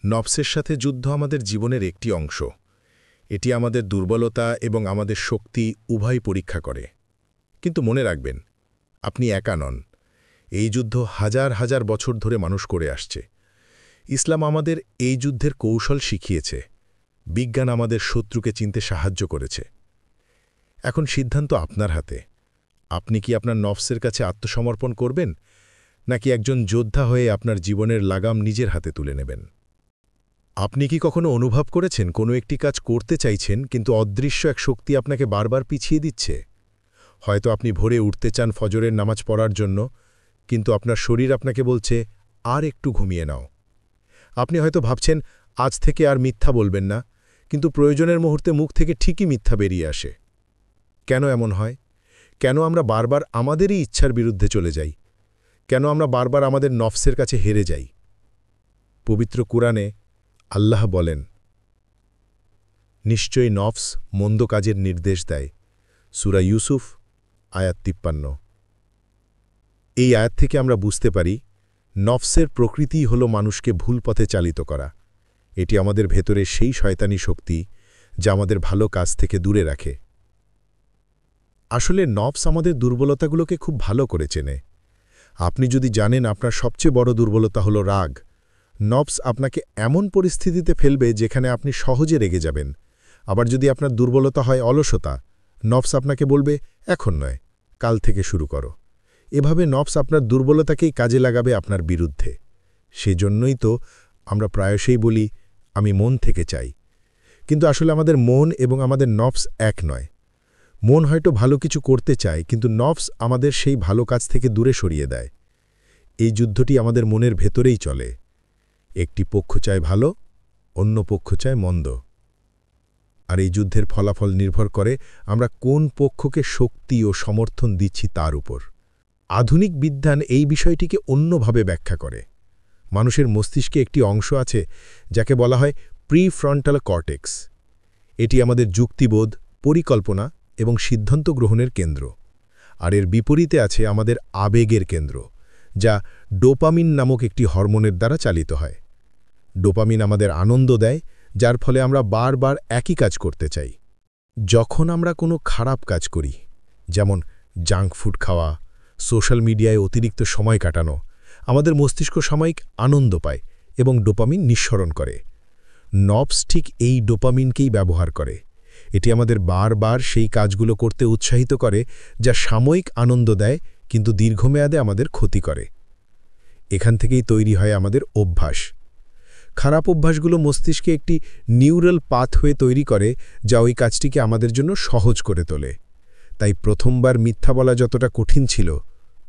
নফসের সাথে যুদ্ধ আমাদের জীবনের একটি অংশ। এটি আমাদের দুর্বলতা এবং আমাদের শক্তি উভয় পরীক্ষা করে। কিন্তু মনে রাখবেন, আপনি একা নন। এই যুদ্ধ হাজার হাজার বছর ধরে মানুষ করে আসছে। ইসলাম আমাদের এই যুদ্ধের কৌশল শিখিয়েছে। বিজ্ঞান আমাদের শত্রুকে চিনতে সাহায্য করেছে। এখন সিদ্ধান্ত আপনার হাতে। আপনি কি আপনার নফসের কাছে আত্মসমর্পণ করবেন, নাকি একজন যোদ্ধা হয়ে আপনার জীবনের লাগাম নিজের হাতে তুলে নেবেন? আপনি কি কখনো অনুভব করেছেন কোনো একটি কাজ করতে চাইছেন, কিন্তু অদৃশ্য এক শক্তি আপনাকে বারবার পিছিয়ে দিচ্ছে? হয়তো আপনি ভোরে উঠতে চান ফজরের নামাজ পড়ার জন্য, কিন্তু আপনার শরীর আপনাকে বলছে আর একটু ঘুমিয়ে নাও। আপনি হয়তো ভাবছেন আজ থেকে আর মিথ্যা বলবেন না, কিন্তু প্রয়োজনের মুহূর্তে মুখ থেকে ঠিকই মিথ্যা বেরিয়ে আসে। কেন এমন হয়? কেন আমরা বারবার আমাদেরই ইচ্ছার বিরুদ্ধে চলে যাই? কেন আমরা বারবার আমাদের নফসের কাছে হেরে যাই? পবিত্র কুরআনে আল্লাহ বলেন, নিশ্চয়ই নফস মন্দ কাজের নির্দেশ দেয়। সূরা ইউসুফ আয়াত 53। এই আয়াত থেকে আমরা বুঝতে পারি, নফসের প্রকৃতিই হল মানুষকে ভুল পথে চালিত করা। এটি আমাদের ভেতরে সেই শয়তানি শক্তি যা আমাদের ভালো কাজ থেকে দূরে রাখে। আসলে নফস আমাদের দুর্বলতাগুলোকে খুব ভালো করে চেনে। আপনি যদি জানেন আপনার সবচেয়ে বড় দুর্বলতা হল রাগ, নফস আপনাকে এমন পরিস্থিতিতে ফেলবে যেখানে আপনি সহজে রেগে যাবেন। আবার যদি আপনার দুর্বলতা হয় অলসতা, নফস আপনাকে বলবে এখন নয়, কাল থেকে শুরু করো। এভাবে নফস আপনার দুর্বলতাকেই কাজে লাগাবে আপনার বিরুদ্ধে। সেজন্যই তো আমরা প্রায়শই বলি, আমি মন থেকে চাই। কিন্তু আসলে আমাদের মন এবং আমাদের নফস এক নয়। মন হয়তো ভালো কিছু করতে চায়, কিন্তু নফস আমাদের সেই ভালো কাজ থেকে দূরে সরিয়ে দেয়। এই যুদ্ধটি আমাদের মনের ভেতরেই চলে। একটি পক্ষ চায় ভালো, অন্য পক্ষ চায় মন্দ। আর এই যুদ্ধের ফলাফল নির্ভর করে আমরা কোন পক্ষকে শক্তি ও সমর্থন দিচ্ছি তার উপর। আধুনিক বিজ্ঞান এই বিষয়টিকে অন্যভাবে ব্যাখ্যা করে। মানুষের মস্তিষ্কে একটি অংশ আছে যাকে বলা হয় প্রিফ্রন্টাল কর্টেক্স। এটি আমাদের যুক্তিবোধ, পরিকল্পনা এবং সিদ্ধান্ত গ্রহণের কেন্দ্র। আর এর বিপরীতে আছে আমাদের আবেগের কেন্দ্র, যা ডোপামিন নামক একটি হরমোনের দ্বারা চালিত হয়। ডোপামিন আমাদের আনন্দ দেয়, যার ফলে আমরা বারবার একই কাজ করতে চাই। যখন আমরা কোনো খারাপ কাজ করি, যেমন জাঙ্ক ফুড খাওয়া, সোশ্যাল মিডিয়ায় অতিরিক্ত সময় কাটানো, আমাদের মস্তিষ্ক সাময়িক আনন্দ পায় এবং ডোপামিন নিঃসরণ করে। নফস ঠিক এই ডোপামিনকেই ব্যবহার করে। এটি আমাদের বারবার সেই কাজগুলো করতে উৎসাহিত করে যা সাময়িক আনন্দ দেয়, কিন্তু দীর্ঘমেয়াদে আমাদের ক্ষতি করে। এখান থেকেই তৈরি হয় আমাদের অভ্যাস। খারাপ অভ্যাসগুলো মস্তিষ্কে একটি নিউরাল পাথওয়ে তৈরি করে, যা ওই কাজটিকে আমাদের জন্য সহজ করে তোলে। তাই প্রথমবার মিথ্যা বলা যতটা কঠিন ছিল,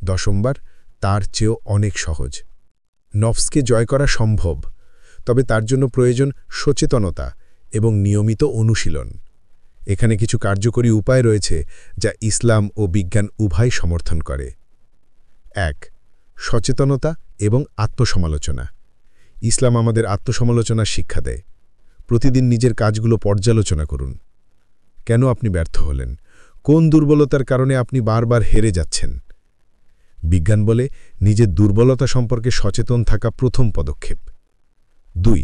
দশমবার তার চেয়েও অনেক সহজ। নফসকে জয় করা সম্ভব, তবে তার জন্য প্রয়োজন সচেতনতা এবং নিয়মিত অনুশীলন। এখানে কিছু কার্যকরী উপায় রয়েছে যা ইসলাম ও বিজ্ঞান উভয় সমর্থন করে। ১. সচেতনতা এবং আত্মসমালোচনা। ইসলাম আমাদের আত্মসমালোচনার শিক্ষা দেয়। প্রতিদিন নিজের কাজগুলো পর্যালোচনা করুন। কেন আপনি ব্যর্থ হলেন? কোন দুর্বলতার কারণে আপনি বারবার হেরে যাচ্ছেন? বিজ্ঞান বলে নিজের দুর্বলতা সম্পর্কে সচেতন থাকা প্রথম পদক্ষেপ। ২.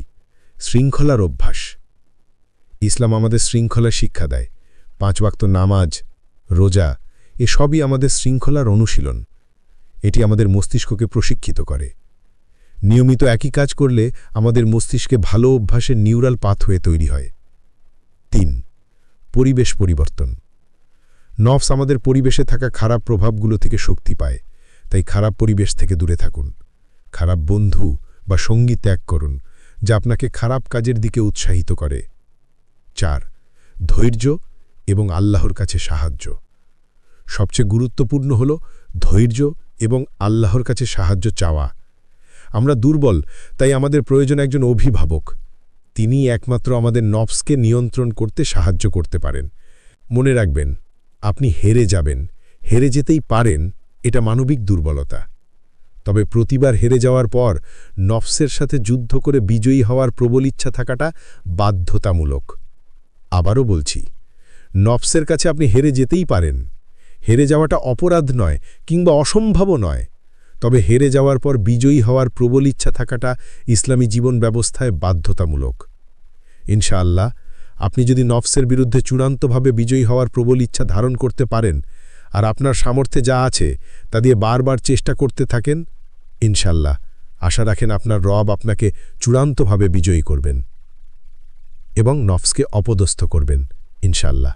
শৃঙ্খলার অভ্যাস। ইসলাম আমাদের শৃঙ্খলার শিক্ষা দেয়। ৫ ওয়াক্ত নামাজ, রোজা এসবই আমাদের শৃঙ্খলার অনুশীলন। এটি আমাদের মস্তিষ্ককে প্রশিক্ষিত করে। নিয়মিত একই কাজ করলে আমাদের মস্তিষ্কে ভালো অভ্যাসের নিউরাল পাথওয়ে তৈরি হয়। ৩. পরিবেশ পরিবর্তন। নফস আমাদের পরিবেশে থাকা খারাপ প্রভাবগুলো থেকে শক্তি পায়, তাই খারাপ পরিবেশ থেকে দূরে থাকুন। খারাপ বন্ধু বা সঙ্গী ত্যাগ করুন, যা আপনাকে খারাপ কাজের দিকে উৎসাহিত করে। ৪. ধৈর্য এবং আল্লাহর কাছে সাহায্য। সবচেয়ে গুরুত্বপূর্ণ হল ধৈর্য এবং আল্লাহর কাছে সাহায্য চাওয়া। আমরা দুর্বল, তাই আমাদের প্রয়োজন একজন অভিভাবক। তিনিই একমাত্র আমাদের নফসকে নিয়ন্ত্রণ করতে সাহায্য করতে পারেন। মনে রাখবেন, আপনি হেরে যাবেন, হেরে যেতেই পারেন, এটা মানবিক দুর্বলতা। তবে প্রতিবার হেরে যাওয়ার পর নফসের সাথে যুদ্ধ করে বিজয়ী হওয়ার প্রবল ইচ্ছা থাকাটা বাধ্যতামূলক। আবারও বলছি, নফসের কাছে আপনি হেরে যেতেই পারেন। হেরে যাওয়াটা অপরাধ নয় কিংবা অসম্ভবও নয়। তবে হেরে যাওয়ার পর বিজয়ী হওয়ার প্রবল ইচ্ছা থাকাটা ইসলামী জীবন ব্যবস্থায় বাধ্যতামূলক। ইনশাআল্লাহ, আপনি যদি নফসের বিরুদ্ধে চূড়ান্তভাবে বিজয়ী হওয়ার প্রবল ইচ্ছা ধারণ করতে পারেন আর আপনার সামর্থ্যে যা আছে তা দিয়ে বারবার চেষ্টা করতে থাকেন, ইনশাআল্লাহ আশা রাখেন আপনার রব আপনাকে চূড়ান্তভাবে বিজয়ী করবেন এবং নফসকে অপদস্থ করবেন, ইনশাআল্লাহ।